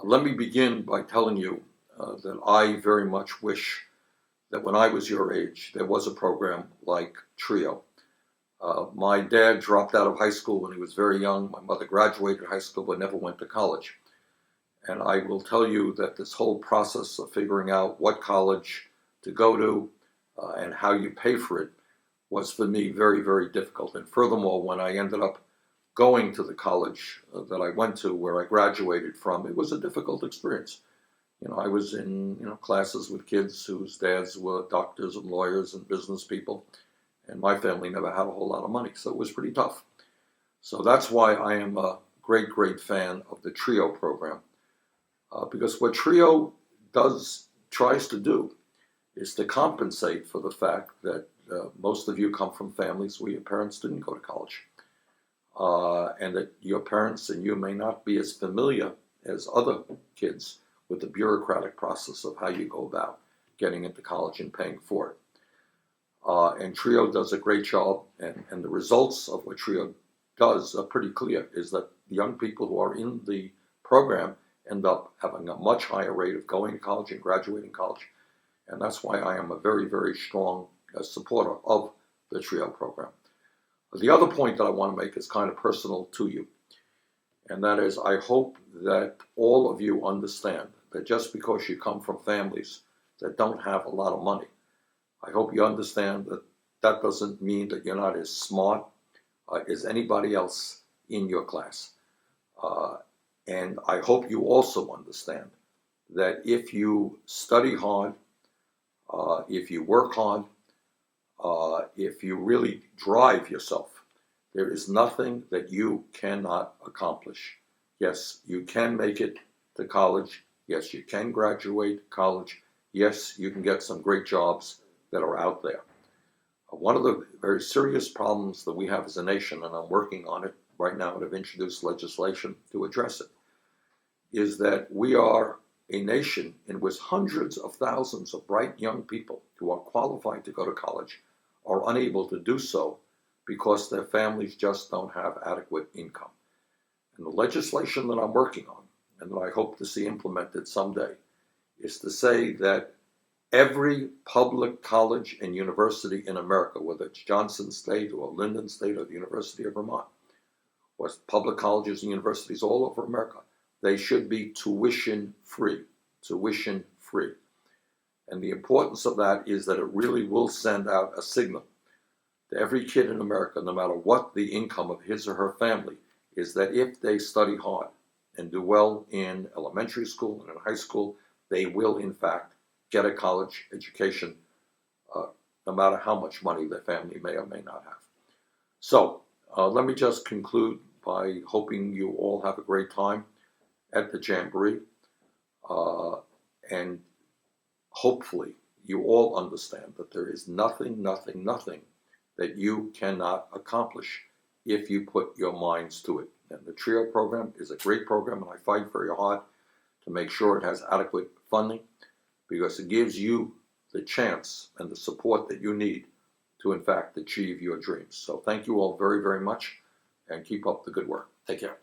Let me begin by telling you that I very much wish that when I was your age, there was a program like TRIO. My dad dropped out of high school when he was very young. My mother graduated high school but never went to college. And I will tell you that this whole process of figuring out what college to go to and how you pay for it was for me very, very difficult. And furthermore, when I ended up going to the college that I went to, where I graduated from, it was a difficult experience. I was in classes with kids whose dads were doctors and lawyers and business people, and my family never had a whole lot of money, so it was pretty tough. So that's why I am a great, great fan of the TRIO program, because what TRIO tries to do is to compensate for the fact that most of you come from families where your parents didn't go to college, and that your parents and you may not be as familiar as other kids with the bureaucratic process of how you go about getting into college and paying for it. And TRIO does a great job, and the results of what TRIO does are pretty clear, is that the young people who are in the program end up having a much higher rate of going to college and graduating college. And that's why I am a very, very strong supporter of the TRIO program. The other point that I want to make is kind of personal to you, and that is, I hope that all of you understand that just because you come from families that don't have a lot of money, I hope you understand that that doesn't mean that you're not as smart as anybody else in your class. And I hope you also understand that if you study hard, if you work hard, if you really drive yourself, there is nothing that you cannot accomplish. Yes, you can make it to college. Yes, you can graduate college. Yes, you can get some great jobs that are out there. One of the very serious problems that we have as a nation, and I'm working on it right now and have introduced legislation to address it, is that we are a nation in which hundreds of thousands of bright young people who are qualified to go to college are unable to do so because their families just don't have adequate income. And the legislation that I'm working on, and that I hope to see implemented someday, is to say that every public college and university in America, whether it's Johnson State or Lyndon State or the University of Vermont, or public colleges and universities all over America, they should be tuition free. Tuition free. And the importance of that is that it really will send out a signal to every kid in America, no matter what the income of his or her family, is that if they study hard and do well in elementary school and in high school, they will in fact get a college education, no matter how much money their family may or may not have. So let me just conclude by hoping you all have a great time at the Jamboree, and hopefully you all understand that there is nothing that you cannot accomplish if you put your minds to it. And the TRIO program is a great program, and I fight very hard to make sure it has adequate funding, because it gives you the chance and the support that you need to, in fact, achieve your dreams. So thank you all very, very much, and keep up the good work. Take care.